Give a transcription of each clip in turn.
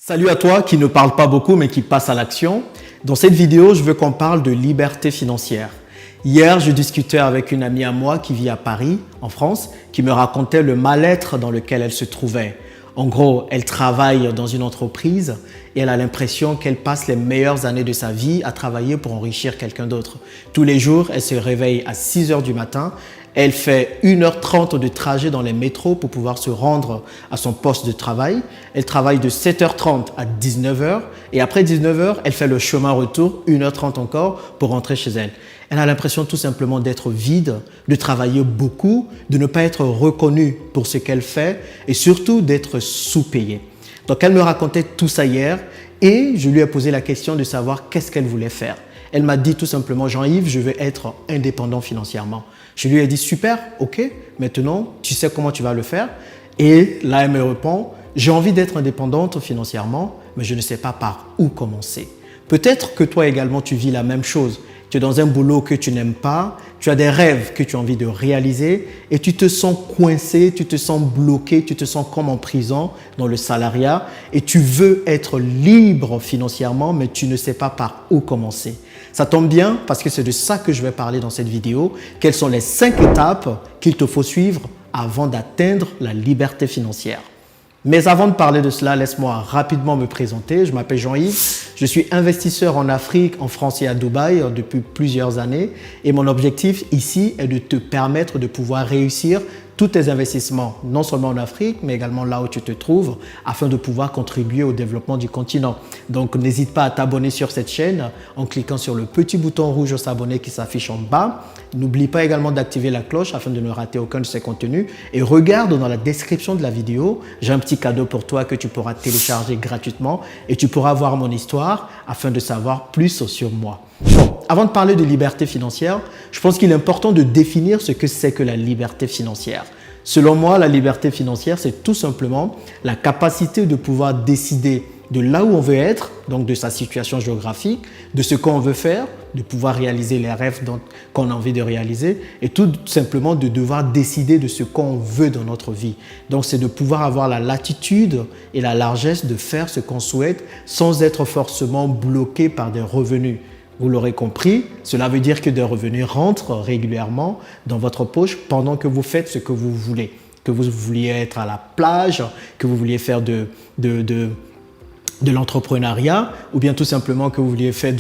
Salut à toi qui ne parle pas beaucoup mais qui passe à l'action. Dans cette vidéo, je veux qu'on parle de liberté financière. Hier, je discutais avec une amie à moi qui vit à Paris, en France, qui me racontait le mal-être dans lequel elle se trouvait. En gros, elle travaille dans une entreprise et elle a l'impression qu'elle passe les meilleures années de sa vie à travailler pour enrichir quelqu'un d'autre. Tous les jours, elle se réveille à 6 h du matin. Elle fait 1h30 de trajet dans les métros pour pouvoir se rendre à son poste de travail. Elle travaille de 7h30 à 19h et après 19h, elle fait le chemin retour, 1h30 encore, pour rentrer chez elle. Elle a l'impression tout simplement d'être vide, de travailler beaucoup, de ne pas être reconnue pour ce qu'elle fait et surtout d'être sous-payée. Donc elle me racontait tout ça hier et je lui ai posé la question de savoir qu'est-ce qu'elle voulait faire. Elle m'a dit tout simplement, Jean-Yves, je veux être indépendant financièrement. Je lui ai dit, super, ok, maintenant tu sais comment tu vas le faire. Et là, elle me répond, j'ai envie d'être indépendante financièrement, mais je ne sais pas par où commencer. Peut-être que toi également, tu vis la même chose. Tu es dans un boulot que tu n'aimes pas, tu as des rêves que tu as envie de réaliser et tu te sens coincé, tu te sens bloqué, tu te sens comme en prison dans le salariat et tu veux être libre financièrement, mais tu ne sais pas par où commencer. Ça tombe bien parce que c'est de ça que je vais parler dans cette vidéo. Quelles sont les 5 étapes qu'il te faut suivre avant d'atteindre la liberté financière? Mais avant de parler de cela, laisse-moi rapidement me présenter. Je m'appelle Jean-Yves, je suis investisseur en Afrique, en France et à Dubaï depuis plusieurs années. Et mon objectif ici est de te permettre de pouvoir réussir tous tes investissements, non seulement en Afrique, mais également là où tu te trouves, afin de pouvoir contribuer au développement du continent. Donc, n'hésite pas à t'abonner sur cette chaîne en cliquant sur le petit bouton rouge s'abonner qui s'affiche en bas. N'oublie pas également d'activer la cloche afin de ne rater aucun de ces contenus. Et regarde dans la description de la vidéo, j'ai un petit cadeau pour toi que tu pourras télécharger gratuitement et tu pourras voir mon histoire afin de savoir plus sur moi. Bon, avant de parler de liberté financière, je pense qu'il est important de définir ce que c'est que la liberté financière. Selon moi, la liberté financière, c'est tout simplement la capacité de pouvoir décider de là où on veut être, donc de sa situation géographique, de ce qu'on veut faire, de pouvoir réaliser les rêves qu'on a envie de réaliser et tout simplement de devoir décider de ce qu'on veut dans notre vie. Donc, c'est de pouvoir avoir la latitude et la largesse de faire ce qu'on souhaite sans être forcément bloqué par des revenus. Vous l'aurez compris, cela veut dire que des revenus rentrent régulièrement dans votre poche pendant que vous faites ce que vous voulez. Que vous vouliez être à la plage, que vous vouliez faire de l'entrepreneuriat ou bien tout simplement que vous vouliez faire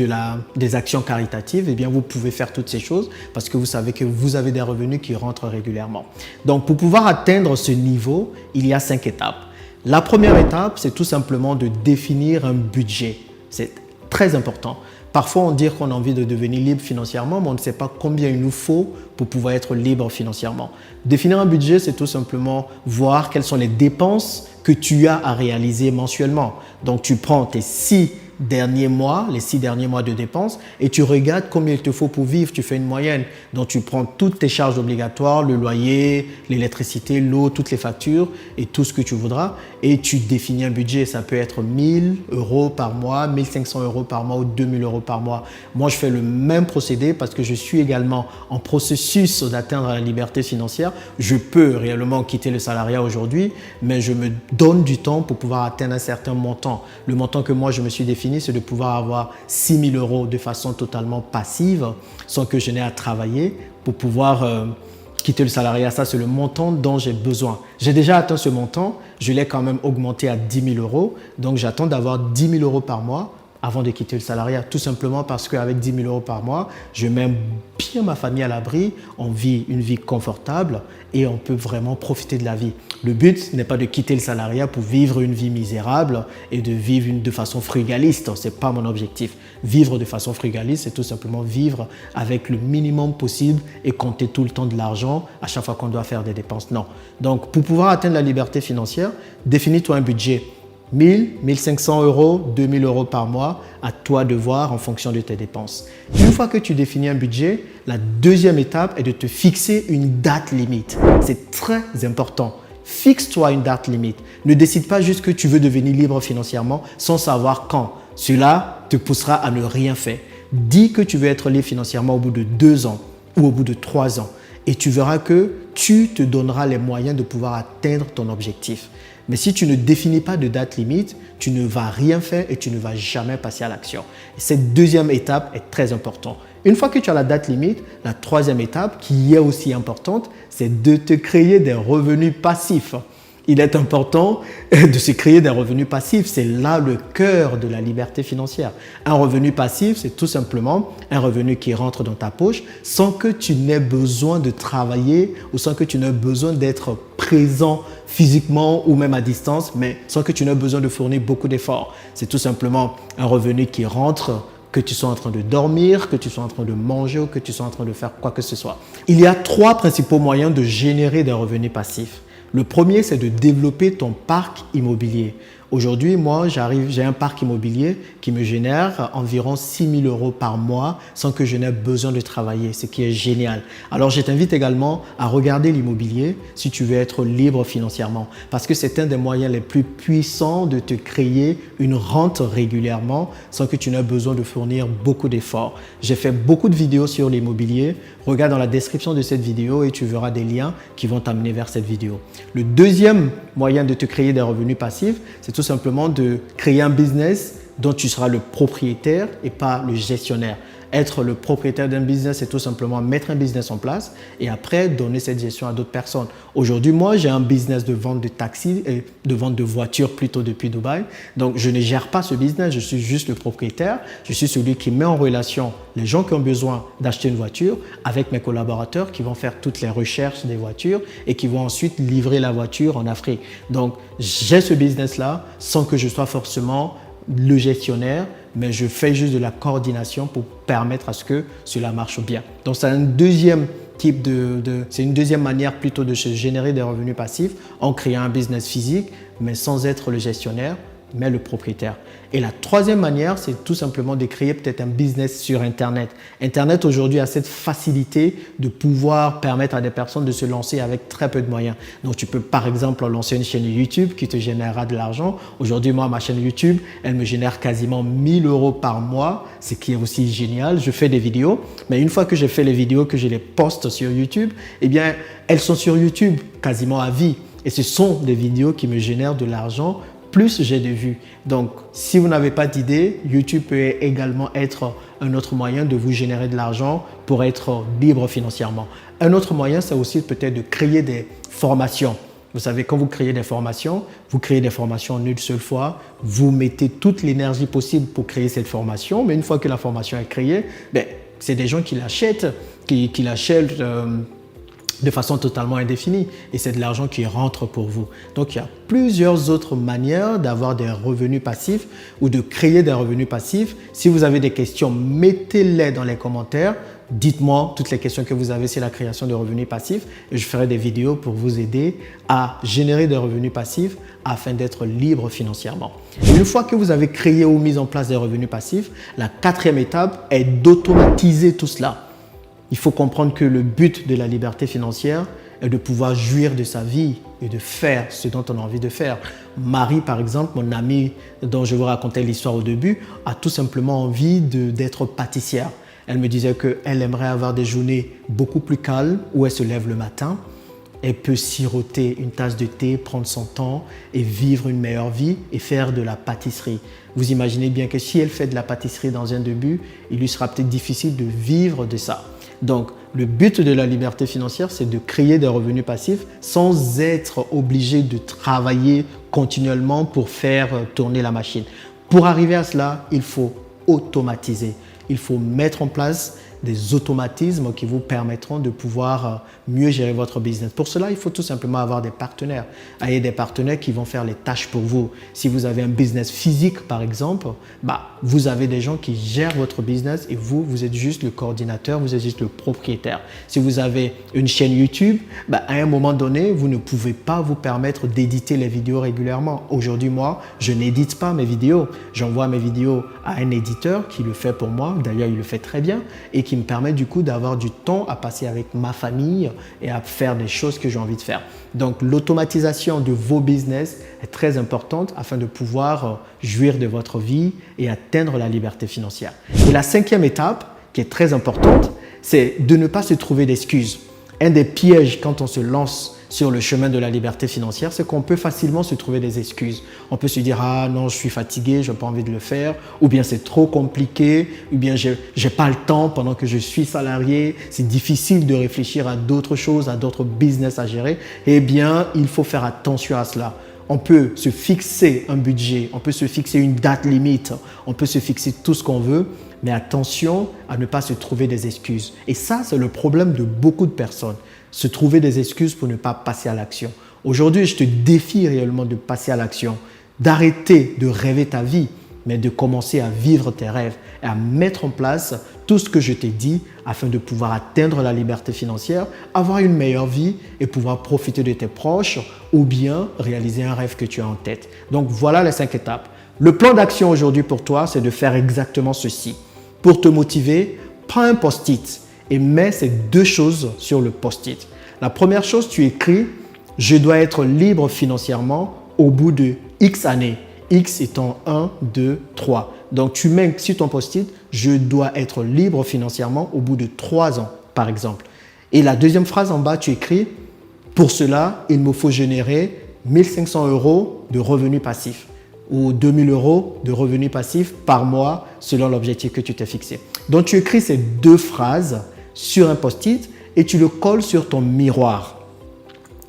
des actions caritatives, eh bien vous pouvez faire toutes ces choses parce que vous savez que vous avez des revenus qui rentrent régulièrement. Donc pour pouvoir atteindre ce niveau, il y a 5 étapes. La première étape, c'est tout simplement de définir un budget. C'est très important. Parfois, on dit qu'on a envie de devenir libre financièrement, mais on ne sait pas combien il nous faut pour pouvoir être libre financièrement. Définir un budget, c'est tout simplement voir quelles sont les dépenses que tu as à réaliser mensuellement. Donc, tu prends tes 6 derniers mois, les 6 derniers mois de dépenses et tu regardes combien il te faut pour vivre, tu fais une moyenne. Donc, tu prends toutes tes charges obligatoires, le loyer, l'électricité, l'eau, toutes les factures et tout ce que tu voudras et tu définis un budget. Ça peut être 1 000 € par mois, 1 500 € par mois ou 2 000 € par mois. Moi, je fais le même procédé parce que je suis également en processus d'atteindre la liberté financière. Je peux réellement quitter le salariat aujourd'hui, mais je me donne du temps pour pouvoir atteindre un certain montant. Le montant que moi, je me suis défini, c'est de pouvoir avoir 6 000 € de façon totalement passive sans que je n'ai à travailler pour pouvoir quitter le salariat. Ça, c'est le montant dont j'ai besoin. J'ai déjà atteint ce montant. Je l'ai quand même augmenté à 10 000 €. Donc, j'attends d'avoir 10 000 € par mois avant de quitter le salariat. Tout simplement parce qu'avec 10 000 € par mois, je mets bien ma famille à l'abri. On vit une vie confortable et on peut vraiment profiter de la vie. Le but n'est pas de quitter le salariat pour vivre une vie misérable et de vivre de façon frugaliste. Ce n'est pas mon objectif. Vivre de façon frugaliste, c'est tout simplement vivre avec le minimum possible et compter tout le temps de l'argent à chaque fois qu'on doit faire des dépenses. Non. Donc, pour pouvoir atteindre la liberté financière, définis-toi un budget. 1 000, 1 500 €, 2 000 € par mois, à toi de voir en fonction de tes dépenses. Une fois que tu définis un budget, la deuxième étape est de te fixer une date limite. C'est très important. Fixe-toi une date limite. Ne décide pas juste que tu veux devenir libre financièrement sans savoir quand. Cela te poussera à ne rien faire. Dis que tu veux être libre financièrement au bout de 2 ans ou au bout de 3 ans et tu verras que tu te donneras les moyens de pouvoir atteindre ton objectif. Mais si tu ne définis pas de date limite, tu ne vas rien faire et tu ne vas jamais passer à l'action. Cette deuxième étape est très importante. Une fois que tu as la date limite, la troisième étape, qui est aussi importante, c'est de te créer des revenus passifs. Il est important de se créer des revenus passifs. C'est là le cœur de la liberté financière. Un revenu passif, c'est tout simplement un revenu qui rentre dans ta poche sans que tu n'aies besoin de travailler ou sans que tu n'aies besoin d'être présent physiquement ou même à distance, mais sans que tu n'aies besoin de fournir beaucoup d'efforts. C'est tout simplement un revenu qui rentre, que tu sois en train de dormir, que tu sois en train de manger ou que tu sois en train de faire quoi que ce soit. Il y a trois principaux moyens de générer des revenus passifs. Le premier, c'est de développer ton parc immobilier. Aujourd'hui, moi, j'ai un parc immobilier qui me génère environ 6 000 € par mois sans que je n'aie besoin de travailler, ce qui est génial. Alors, je t'invite également à regarder l'immobilier si tu veux être libre financièrement parce que c'est un des moyens les plus puissants de te créer une rente régulièrement sans que tu n'aies besoin de fournir beaucoup d'efforts. J'ai fait beaucoup de vidéos sur l'immobilier. Regarde dans la description de cette vidéo et tu verras des liens qui vont t'amener vers cette vidéo. Le deuxième moyen de te créer des revenus passifs, c'est tout simplement de créer un business dont tu seras le propriétaire et pas le gestionnaire. Être le propriétaire d'un business, c'est tout simplement mettre un business en place et après donner cette gestion à d'autres personnes. Aujourd'hui, moi, j'ai un business de vente de taxis et de vente de voitures plutôt depuis Dubaï. Donc, je ne gère pas ce business, je suis juste le propriétaire. Je suis celui qui met en relation les gens qui ont besoin d'acheter une voiture avec mes collaborateurs qui vont faire toutes les recherches des voitures et qui vont ensuite livrer la voiture en Afrique. Donc, j'ai ce business-là sans que je sois forcément le gestionnaire, mais je fais juste de la coordination pour permettre à ce que cela marche bien. Donc, c'est un deuxième type c'est une deuxième manière plutôt de se générer des revenus passifs en créant un business physique, mais sans être le gestionnaire, mais le propriétaire. Et la troisième manière, c'est tout simplement de créer peut-être un business sur Internet. Internet aujourd'hui a cette facilité de pouvoir permettre à des personnes de se lancer avec très peu de moyens. Donc, tu peux par exemple lancer une chaîne YouTube qui te générera de l'argent. Aujourd'hui, moi, ma chaîne YouTube, elle me génère quasiment 1 000 € par mois, ce qui est aussi génial. Je fais des vidéos, mais une fois que j'ai fait les vidéos, que je les poste sur YouTube, eh bien, elles sont sur YouTube quasiment à vie. Et ce sont des vidéos qui me génèrent de l'argent plus j'ai de vues. Donc, si vous n'avez pas d'idée, YouTube peut également être un autre moyen de vous générer de l'argent pour être libre financièrement. Un autre moyen, c'est aussi peut-être de créer des formations. Vous savez, quand vous créez des formations en une seule fois, vous mettez toute l'énergie possible pour créer cette formation, mais une fois que la formation est créée, c'est des gens qui l'achètent, qui l'achètent de façon totalement indéfinie et c'est de l'argent qui rentre pour vous. Donc, il y a plusieurs autres manières d'avoir des revenus passifs ou de créer des revenus passifs. Si vous avez des questions, mettez-les dans les commentaires. Dites-moi toutes les questions que vous avez sur la création de revenus passifs et je ferai des vidéos pour vous aider à générer des revenus passifs afin d'être libre financièrement. Une fois que vous avez créé ou mis en place des revenus passifs, la quatrième étape est d'automatiser tout cela. Il faut comprendre que le but de la liberté financière est de pouvoir jouir de sa vie et de faire ce dont on a envie de faire. Marie, par exemple, mon amie dont je vous racontais l'histoire au début, a tout simplement envie d'être pâtissière. Elle me disait qu'elle aimerait avoir des journées beaucoup plus calmes où elle se lève le matin. Elle peut siroter une tasse de thé, prendre son temps et vivre une meilleure vie et faire de la pâtisserie. Vous imaginez bien que si elle fait de la pâtisserie dans un début, il lui sera peut-être difficile de vivre de ça. Donc, le but de la liberté financière, c'est de créer des revenus passifs sans être obligé de travailler continuellement pour faire tourner la machine. Pour arriver à cela, il faut automatiser. Il faut mettre en place des automatismes qui vous permettront de pouvoir mieux gérer votre business. Pour cela, il faut tout simplement avoir des partenaires. Ayez des partenaires qui vont faire les tâches pour vous. Si vous avez un business physique, par exemple, vous avez des gens qui gèrent votre business et vous êtes juste le coordinateur, vous êtes juste le propriétaire. Si vous avez une chaîne YouTube, à un moment donné, vous ne pouvez pas vous permettre d'éditer les vidéos régulièrement. Aujourd'hui, moi, je n'édite pas mes vidéos. J'envoie mes vidéos à un éditeur qui le fait pour moi. D'ailleurs, il le fait très bien et qui me permet du coup d'avoir du temps à passer avec ma famille et à faire des choses que j'ai envie de faire. Donc, l'automatisation de vos business est très importante afin de pouvoir jouir de votre vie et atteindre la liberté financière. Et la cinquième étape, qui est très importante, c'est de ne pas se trouver d'excuses. Un des pièges quand on se lance sur le chemin de la liberté financière, c'est qu'on peut facilement se trouver des excuses. On peut se dire « Ah non, je suis fatigué, je n'ai pas envie de le faire » ou bien « c'est trop compliqué » ou bien « j'ai pas le temps pendant que je suis salarié, c'est difficile de réfléchir à d'autres choses, à d'autres business à gérer ». Eh bien, il faut faire attention à cela. On peut se fixer un budget, on peut se fixer une date limite, on peut se fixer tout ce qu'on veut, mais attention à ne pas se trouver des excuses. Et ça, c'est le problème de beaucoup de personnes, se trouver des excuses pour ne pas passer à l'action. Aujourd'hui, je te défie réellement de passer à l'action, d'arrêter de rêver ta vie, mais de commencer à vivre tes rêves et à mettre en place tout ce que je t'ai dit afin de pouvoir atteindre la liberté financière, avoir une meilleure vie et pouvoir profiter de tes proches ou bien réaliser un rêve que tu as en tête. Donc voilà les 5 étapes. Le plan d'action aujourd'hui pour toi, c'est de faire exactement ceci. Pour te motiver, prends un post-it et mets ces 2 choses sur le post-it. La première chose, tu écris « Je dois être libre financièrement au bout de X années ». X étant 1, 2, 3. Donc, tu mets sur ton post-it « Je dois être libre financièrement au bout de 3 ans », par exemple. Et la deuxième phrase en bas, tu écris « Pour cela, il me faut générer 1 500 € de revenus passifs ou 2 000 € de revenus passifs par mois selon l'objectif que tu t'es fixé. » Donc, tu écris ces 2 phrases sur un post-it et tu le colles sur ton miroir.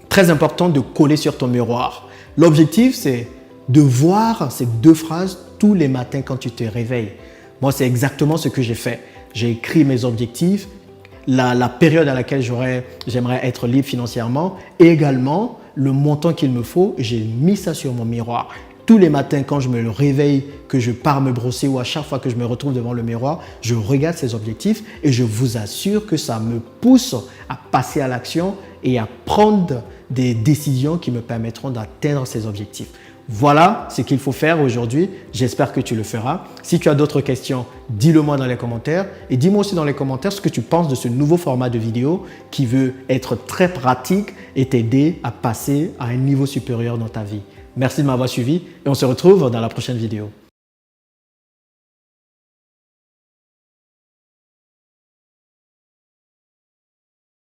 Très important de coller sur ton miroir. L'objectif, c'est de voir ces 2 phrases tous les matins quand tu te réveilles. Moi, c'est exactement ce que j'ai fait. J'ai écrit mes objectifs, la période à laquelle j'aimerais être libre financièrement et également le montant qu'il me faut. J'ai mis ça sur mon miroir. Tous les matins, quand je me réveille, que je pars me brosser ou à chaque fois que je me retrouve devant le miroir, je regarde ces objectifs et je vous assure que ça me pousse à passer à l'action et à prendre des décisions qui me permettront d'atteindre ces objectifs. Voilà ce qu'il faut faire aujourd'hui. J'espère que tu le feras. Si tu as d'autres questions, dis-le-moi dans les commentaires et dis-moi aussi dans les commentaires ce que tu penses de ce nouveau format de vidéo qui veut être très pratique et t'aider à passer à un niveau supérieur dans ta vie. Merci de m'avoir suivi et on se retrouve dans la prochaine vidéo.